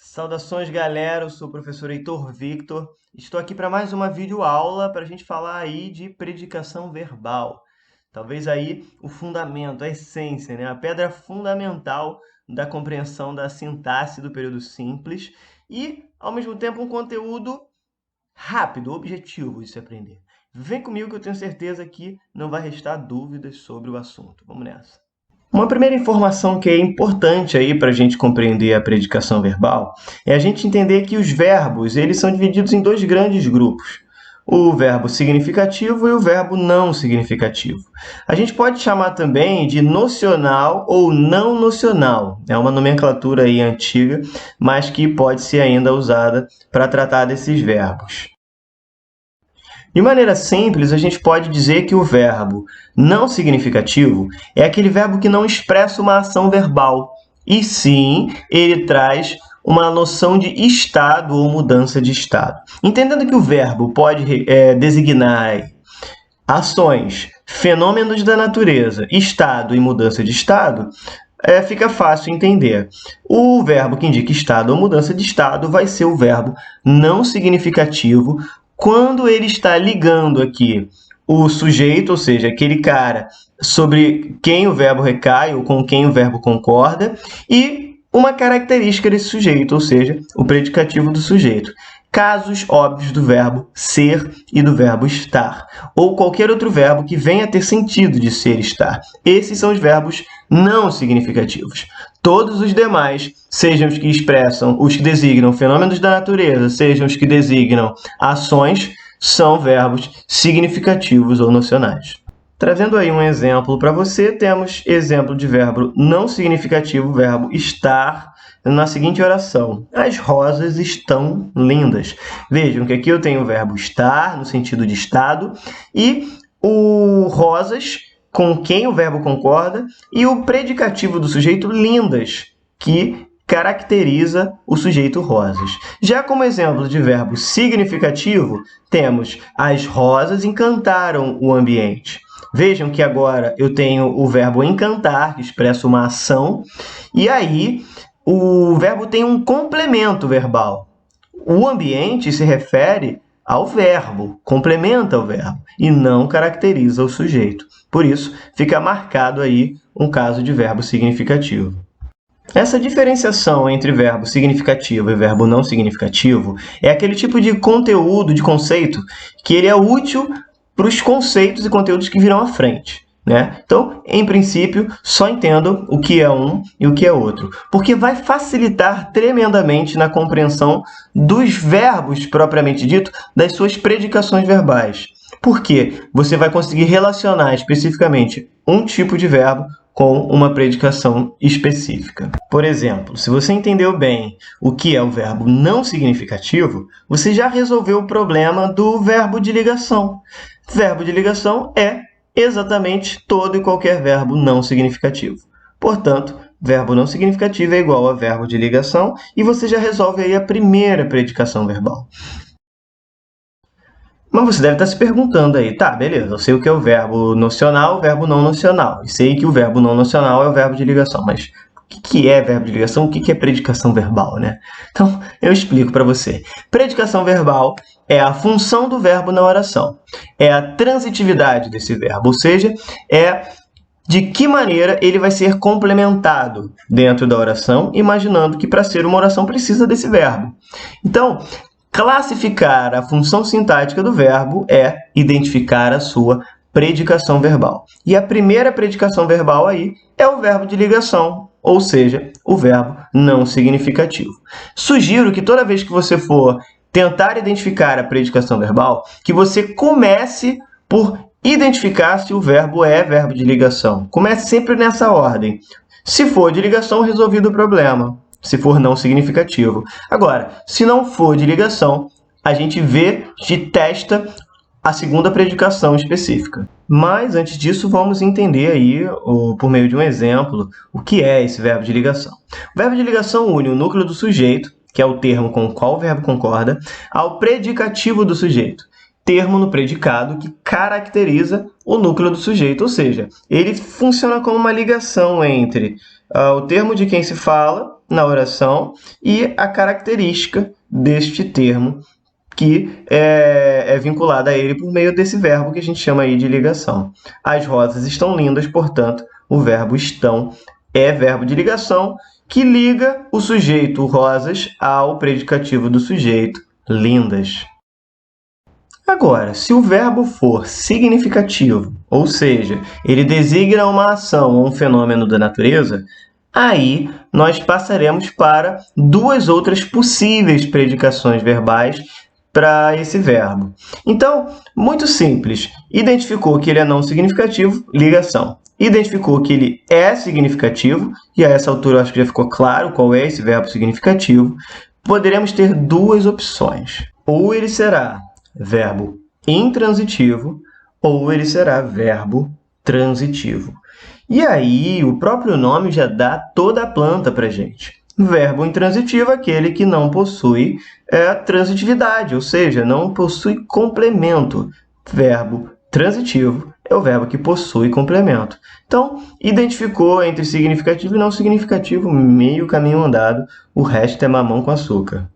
Saudações, galera. Eu sou o professor Heitor Victor. Estou aqui para mais uma videoaula para a gente falar aí de predicação verbal. Talvez aí o fundamento, a essência, né? A pedra fundamental da compreensão da sintaxe do período simples e, ao mesmo tempo, um conteúdo rápido, objetivo de se aprender. Vem comigo que eu tenho certeza que não vai restar dúvidas sobre o assunto. Vamos nessa. Uma primeira informação que é importante aí para a gente compreender a predicação verbal é a gente entender que os verbos eles são divididos em dois grandes grupos. O verbo significativo e o verbo não significativo. A gente pode chamar também de nocional ou não nocional. É uma nomenclatura aí antiga, mas que pode ser ainda usada para tratar desses verbos. De maneira simples, a gente pode dizer que o verbo não significativo é aquele verbo que não expressa uma ação verbal, e sim ele traz uma noção de estado ou mudança de estado. Entendendo que o verbo pode designar ações, fenômenos da natureza, estado e mudança de estado, fica fácil entender. O verbo que indica estado ou mudança de estado vai ser o verbo não significativo, quando ele está ligando aqui o sujeito, ou seja, aquele cara sobre quem o verbo recai ou com quem o verbo concorda, e uma característica desse sujeito, ou seja, o predicativo do sujeito. Casos óbvios do verbo ser e do verbo estar, ou qualquer outro verbo que venha a ter sentido de ser e estar. Esses são os verbos não significativos. Todos os demais, sejam os que expressam, os que designam fenômenos da natureza, sejam os que designam ações, são verbos significativos ou nocionais. Trazendo aí um exemplo para você, temos exemplo de verbo não significativo, verbo estar, na seguinte oração: as rosas estão lindas. Vejam que aqui eu tenho o verbo estar, no sentido de estado, e o rosas, com quem o verbo concorda, e o predicativo do sujeito lindas, que caracteriza o sujeito rosas. Já como exemplo de verbo significativo, temos as rosas encantaram o ambiente. Vejam que agora eu tenho o verbo encantar, que expressa uma ação, e aí o verbo tem um complemento verbal. O ambiente se refere ao verbo, complementa o verbo, e não caracteriza o sujeito. Por isso, fica marcado aí um caso de verbo significativo. Essa diferenciação entre verbo significativo e verbo não significativo é aquele tipo de conteúdo, de conceito, que ele é útil para os conceitos e conteúdos que virão à frente, né? Então, em princípio, só entendam o que é um e o que é outro, porque vai facilitar tremendamente na compreensão dos verbos propriamente dito, das suas predicações verbais. Porque você vai conseguir relacionar especificamente um tipo de verbo com uma predicação específica. Por exemplo, se você entendeu bem o que é o verbo não significativo, você já resolveu o problema do verbo de ligação. Verbo de ligação é exatamente todo e qualquer verbo não significativo. Portanto, verbo não significativo é igual a verbo de ligação e você já resolve aí a primeira predicação verbal. Mas você deve estar se perguntando aí, tá, beleza, eu sei o que é o verbo nocional, o verbo não nocional. E sei que o verbo não nocional é o verbo de ligação, mas o que é verbo de ligação? O que é predicação verbal, né? Então, eu explico para você. Predicação verbal é a função do verbo na oração. É a transitividade desse verbo, ou seja, é de que maneira ele vai ser complementado dentro da oração, imaginando que para ser uma oração precisa desse verbo. Então, classificar a função sintática do verbo é identificar a sua predicação verbal. E a primeira predicação verbal aí é o verbo de ligação, ou seja, o verbo não significativo. Sugiro que toda vez que você for tentar identificar a predicação verbal, que você comece por identificar se o verbo é verbo de ligação. Comece sempre nessa ordem. Se for de ligação, resolvido o problema. Se for não significativo. Agora, se não for de ligação, a gente testa a segunda predicação específica. Mas, antes disso, vamos entender aí, por meio de um exemplo, o que é esse verbo de ligação. O verbo de ligação une o núcleo do sujeito, que é o termo com o qual o verbo concorda, ao predicativo do sujeito, termo no predicado que caracteriza o núcleo do sujeito, ou seja, ele funciona como uma ligação entre o termo de quem se fala, na oração e a característica deste termo que é vinculada a ele por meio desse verbo que a gente chama aí de ligação. As rosas estão lindas, portanto, o verbo estão é verbo de ligação que liga o sujeito rosas ao predicativo do sujeito lindas. Agora, se o verbo for significativo, ou seja, ele designa uma ação ou um fenômeno da natureza, aí nós passaremos para duas outras possíveis predicações verbais para esse verbo. Então, muito simples. Identificou que ele é não significativo, ligação. Identificou que ele é significativo, e a essa altura eu acho que já ficou claro qual é esse verbo significativo. Poderemos ter duas opções. Ou ele será verbo intransitivo, ou ele será verbo transitivo. E aí, o próprio nome já dá toda a planta para a gente. Verbo intransitivo é aquele que não possui transitividade, ou seja, não possui complemento. Verbo transitivo é o verbo que possui complemento. Então, identificou entre significativo e não significativo, meio caminho andado, o resto é mamão com açúcar.